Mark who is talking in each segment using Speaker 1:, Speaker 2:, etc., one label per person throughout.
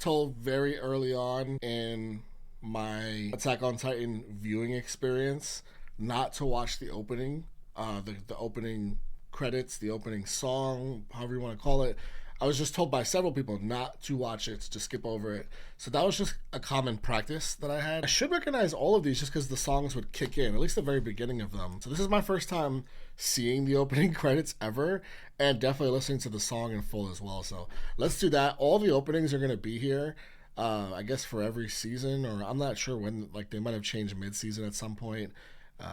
Speaker 1: told very early on in my Attack on Titan viewing experience not to watch the opening, the opening credits, the opening song, however you want to call it. I was just told by several people not to watch it, to skip over it. So that was just a common practice that I had. I should recognize all of these just because the songs would kick in, at least the very beginning of them. So this is my first time seeing the opening credits ever, and definitely listening to the song in full as well. So let's do that. All the openings are going to be here, I guess for every season, or I'm not sure when, like they might have changed mid-season at some point.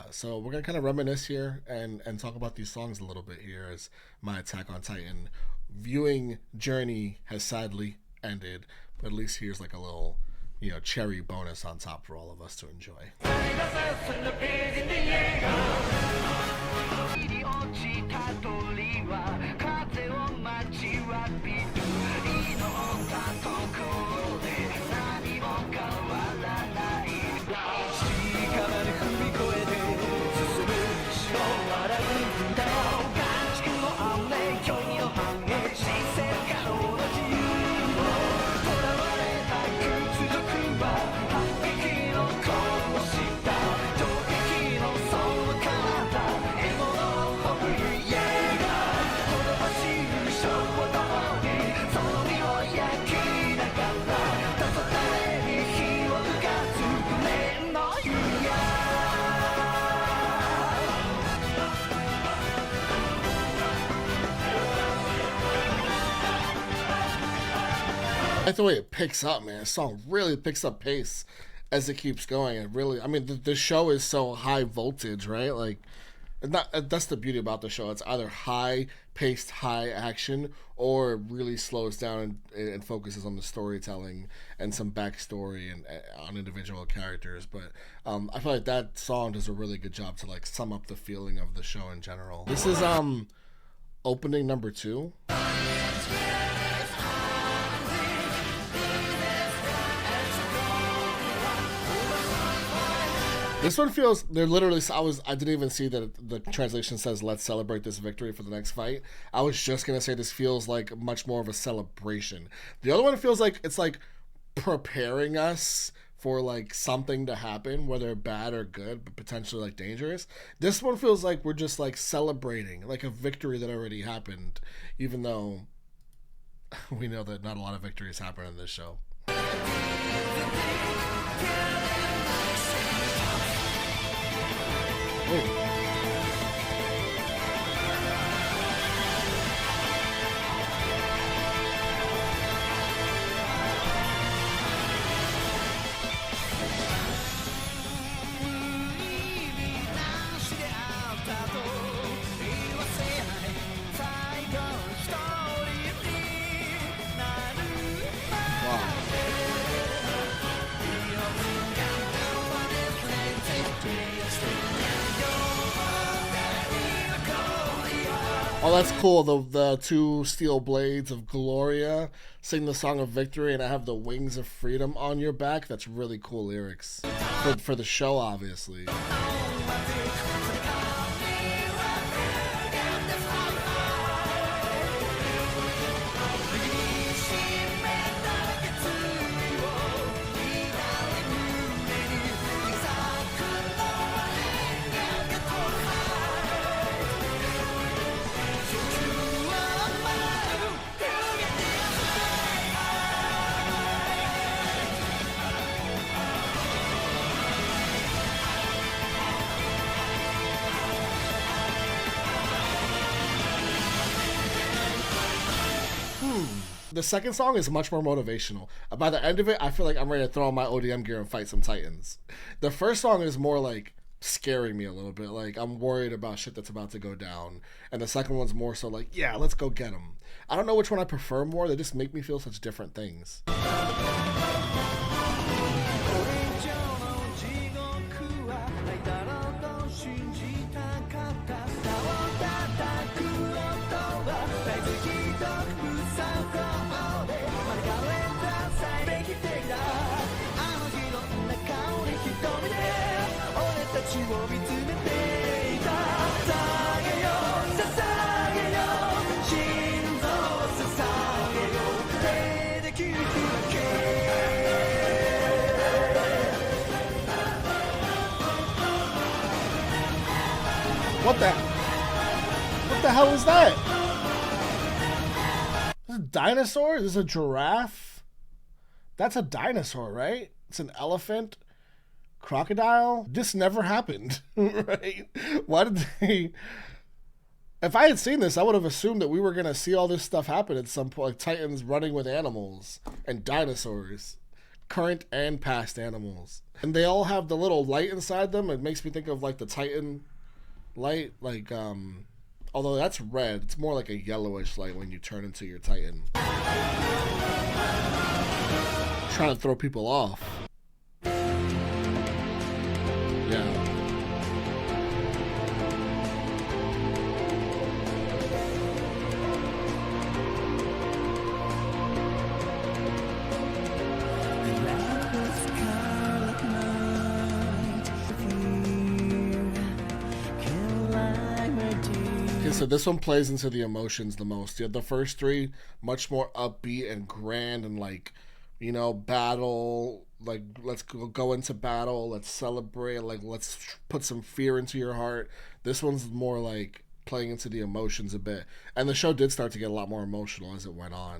Speaker 1: So we're going to kind of reminisce here and talk about these songs a little bit here as my Attack on Titan viewing journey has sadly ended. But at least here's like a little, cherry bonus on top for all of us to enjoy. I like the way it picks up, man. The song really picks up pace as it keeps going. It really, I mean, the show is so high voltage, right? Like, that's the beauty about the show. It's either high paced, high action, or it really slows down and focuses on the storytelling and some backstory and on individual characters. But I feel like that song does a really good job to like sum up the feeling of the show in general. This is opening number 2. This one feels, they're literally, I didn't even see that the translation says, let's celebrate this victory for the next fight. I was just going to say this feels like much more of a celebration. The other one feels like it's like preparing us for like something to happen, whether bad or good, but potentially like dangerous. This one feels like we're just like celebrating, like a victory that already happened, even though we know that not a lot of victories happen in this show. Ooh. Oh, that's cool. The 2 steel blades of Gloria sing the song of victory, and I have the wings of freedom on your back. That's really cool lyrics for the show, obviously. The second song is much more motivational. By the end of it, I feel like I'm ready to throw on my ODM gear and fight some Titans. The first song is more like scaring me a little bit. Like I'm worried about shit that's about to go down. And the second one's more so like, yeah, let's go get them. I don't know which one I prefer more. They just make me feel such different things. What the? What the hell is that? Is this a dinosaur? Is this a giraffe? That's a dinosaur, right? It's an elephant. Crocodile? This never happened, right? Why did they... If I had seen this, I would have assumed that we were going to see all this stuff happen at some point. Like Titans running with animals and dinosaurs. Current and past animals. And they all have the little light inside them. It makes me think of like the Titan light. Like, although that's red. It's more like a yellowish light when you turn into your Titan. Trying to throw people off. Yeah. So this one plays into the emotions the most. You have the first three much more upbeat and grand and like, you know, battle, like let's go into battle, let's celebrate, like let's put some fear into your heart. This one's more like playing into the emotions a bit. And the show did start to get a lot more emotional as it went on.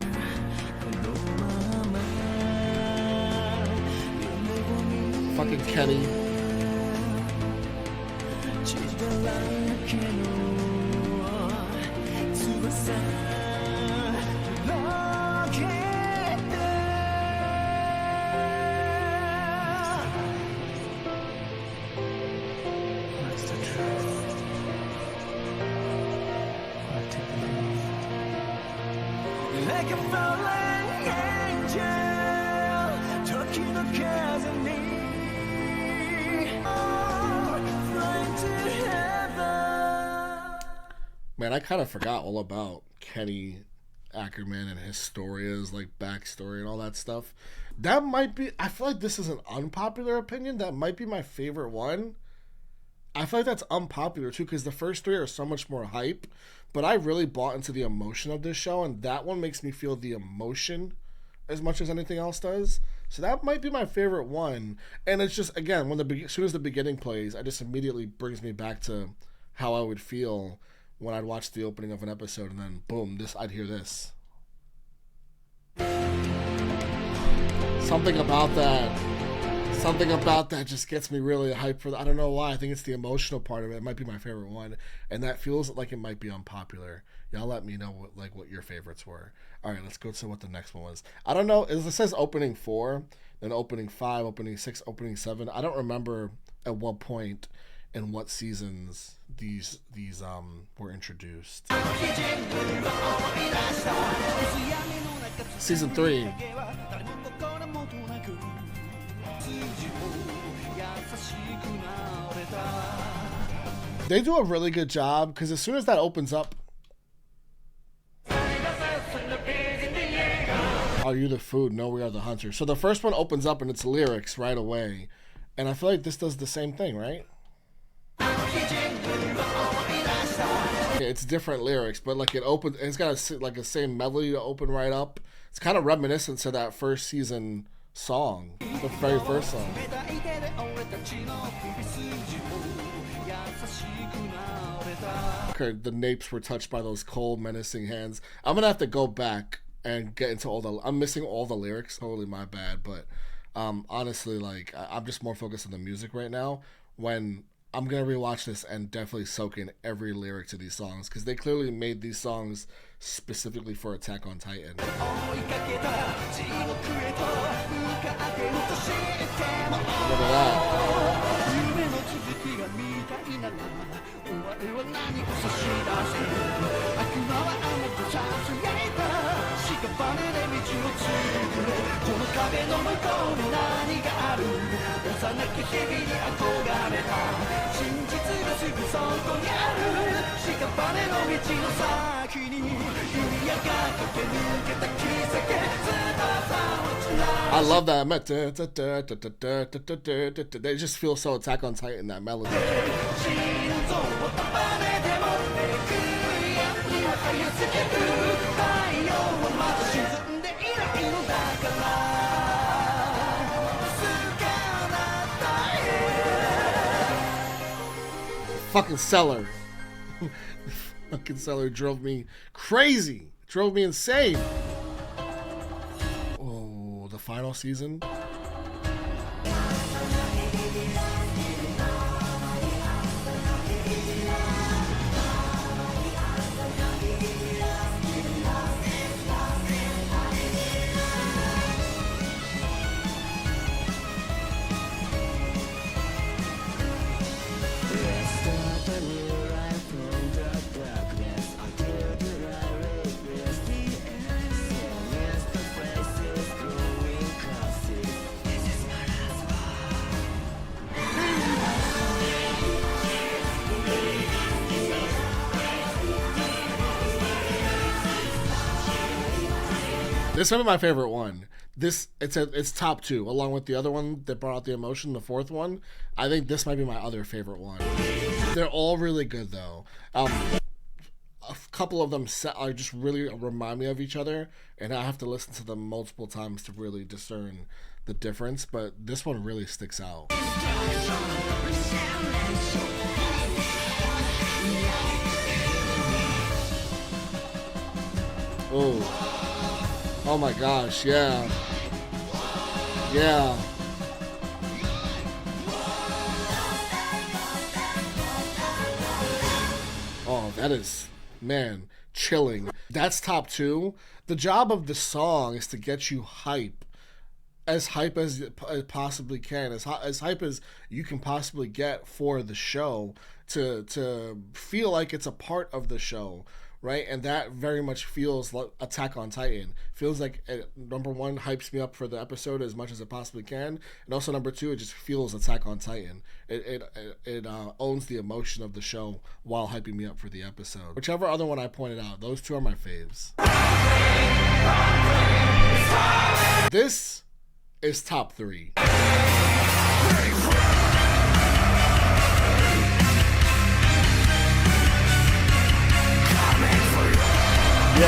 Speaker 1: Fucking Kenny.
Speaker 2: Like a fallen angel, talking of flying to heaven.
Speaker 1: Man, I kind of forgot all about Kenny Ackerman and Historia's like backstory and all that stuff. That might be, I feel like this is an unpopular opinion. That might be my favorite one. I feel like that's unpopular too because the first three are so much more hype. But I really bought into the emotion of this show, and that one makes me feel the emotion as much as anything else does. So that might be my favorite one. And it's just, again, when as soon as the beginning plays, it just immediately brings me back to how I would feel when I'd watch the opening of an episode, and then boom, I'd hear this. Something about that just gets me really hyped for that. I don't know why. I think it's the emotional part of it. It might be my favorite one, and that feels like it might be unpopular. Y'all let me know what your favorites were. All right, let's go to what the next one was. I don't know. It says opening 4, then opening 5, opening 6, opening 7. I don't remember at what point in what seasons these were introduced. Season 3. They do a really good job because as soon as that opens up, are you the food? No, we are the hunter. So the first one opens up and it's lyrics right away, and I feel like this does the same thing, right? Yeah, it's different lyrics, but like it opens, it's got a same melody to open right up. It's kind of reminiscent to that first season song, the very first song. Okay, the napes were touched by those cold, menacing hands. I'm gonna have to go back and get into I'm missing all the lyrics. Totally my bad, but honestly, like I'm just more focused on the music right now. When I'm gonna rewatch this and definitely soak in every lyric to these songs because they clearly made these songs specifically for Attack on Titan. Look at that. I love that. They just feel so Attack on Titan, that melody. Fucking seller. fucking seller drove me crazy. Drove me insane. Oh, the final season. This might be my favorite one. It's top two, along with the other one that brought out the emotion, the fourth one. I think this might be my other favorite one. They're all really good though. A couple of them just really remind me of each other, and I have to listen to them multiple times to really discern the difference. But this one really sticks out. Oh my gosh, yeah. Yeah. Oh, that is, man, chilling. That's top two. The job of the song is to get you hype as it possibly can, as hype as you can possibly get for the show, to feel like it's a part of the show, right? And that very much feels like Attack on Titan. Feels like number one, hypes me up for the episode as much as it possibly can, and also number two, it just feels Attack on Titan. It owns the emotion of the show while hyping me up for the episode. Whichever other one I pointed out, those two are my faves. This is top three. Yeah.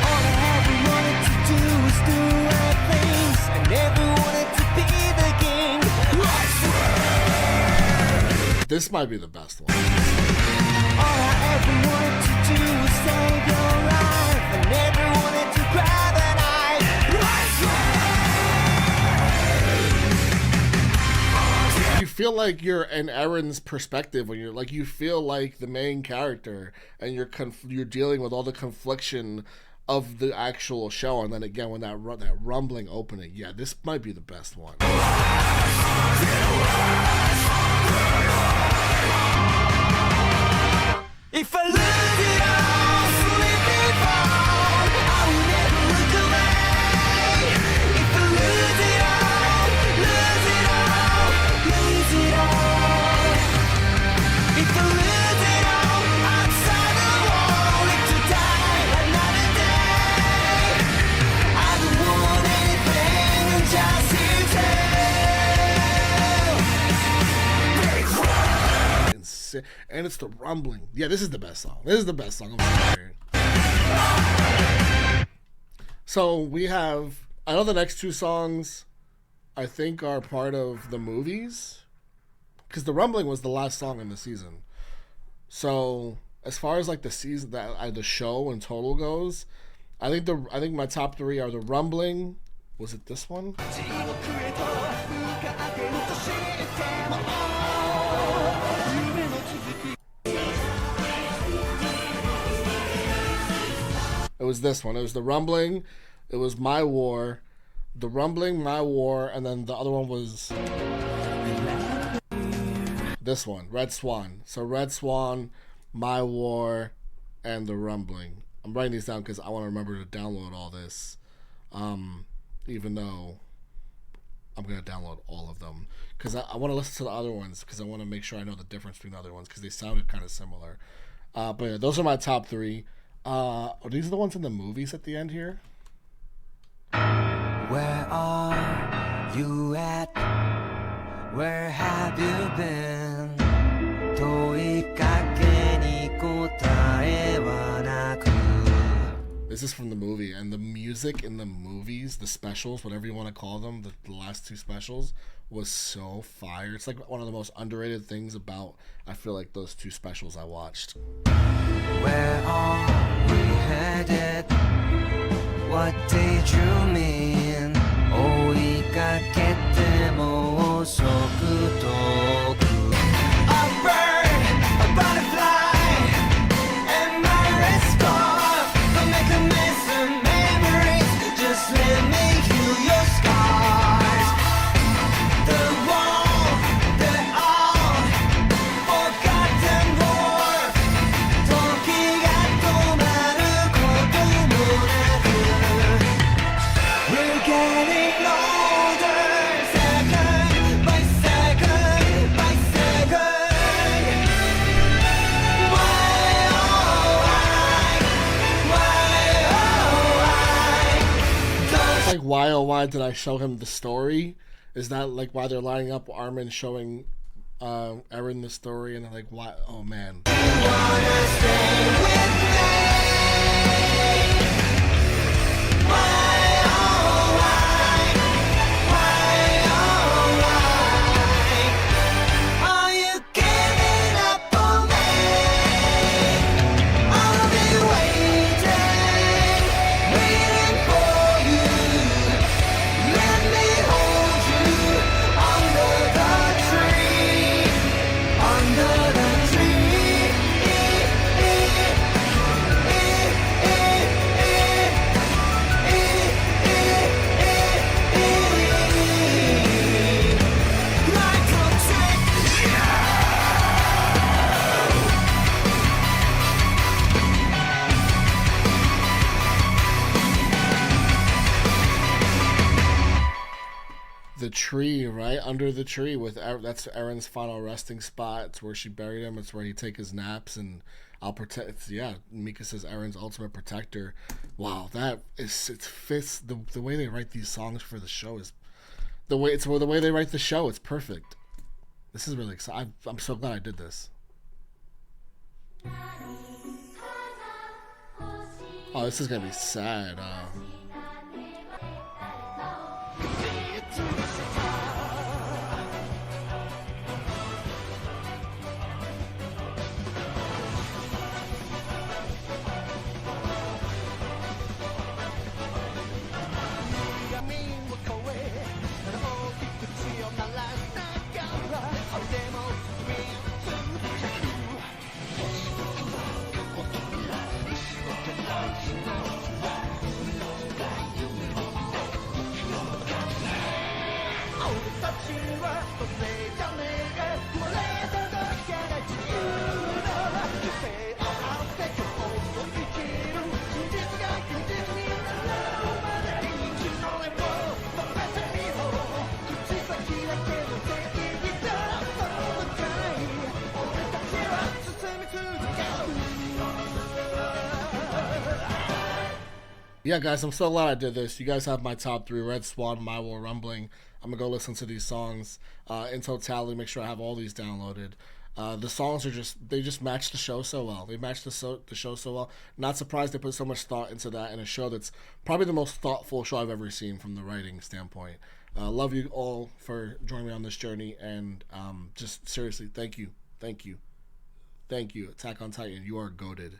Speaker 2: All I ever wanted to do was do right things. I never wanted to be the king.
Speaker 1: This might be the best one.
Speaker 2: All I ever wanted to do was save your life. I never wanted to grab an eye.
Speaker 1: You feel like you're in Aaron's perspective when you feel like the main character, and you're dealing with all the confliction of the actual show, and then again when that rumbling opening, yeah, this might be the best one.
Speaker 2: If I lose it all, slip and fall, I will never look away. If I lose it all, lose it all, lose it all. If I lose it all, outside the wall, live to die another day. I don't want anything, I'm just here to.
Speaker 1: And it's the rumbling. Yeah, this is the best song. This is the best song. I'm sorry. So we have, I know the next two songs I think are part of the movies, because the rumbling was the last song in the season. So as far as like the season, the show in total goes, I think my top three are the rumbling. Was it this one? It was this one. It was the rumbling. It was My War. The rumbling, My War, and then the other one was this one, Red Swan. So Red Swan, My War, and the rumbling. I'm writing these down because I want to remember to download all this. Even though I'm going to download all of them. Because I want to listen to the other ones, because I want to make sure I know the difference between the other ones, because they sounded kind of similar. But yeah, those are my top three. Are these the ones in the movies at the end here?
Speaker 2: Where are you at? Where have you been? 問いかけに答えはなく
Speaker 1: This is from the movie, and the music in the movies, the specials, whatever you want to call them, the last two specials, was so fire. It's like one of the most underrated things about, I feel like, those two specials I watched.
Speaker 2: Where are we headed? What did you mean? 追いかけても遅く遠く A bird, a butterfly, and my scarf. Don't make a mess of memories. Just let me heal your scars. The wall, the all forgotten war. 時が止まることもなく We're getting older, second by second by second. Why, oh, why,
Speaker 1: It's like, why oh why did I show him the story? Is that like why they're lining up Armin showing Eren the story, and they're like, why? Oh man.
Speaker 2: wanna stay with me? Why, oh, why are you giving up on me? I'll be waiting, waiting for you. Let me hold you under the tree, under the tree. Like
Speaker 1: The tree, right under the tree, with that's Eren's final resting spot. It's where she buried him. It's where he take his naps, and I'll protect. Yeah, Mika says Eren's ultimate protector. Wow, that is, it fits the way they write these songs for the show is the way they write the show. It's perfect. This is really exciting. I'm so glad I did this. Oh, this is gonna be sad. Yeah, guys, I'm so glad I did this. You guys have my top three: Red Swan, My War, Rumbling. I'm gonna go listen to these songs in totality. Make sure I have all these downloaded. The songs are they just match the show so well. They match the show so well. Not surprised they put so much thought into that in a show that's probably the most thoughtful show I've ever seen from the writing standpoint. Love you all for joining me on this journey, and just seriously, thank you. Attack on Titan, you are goated.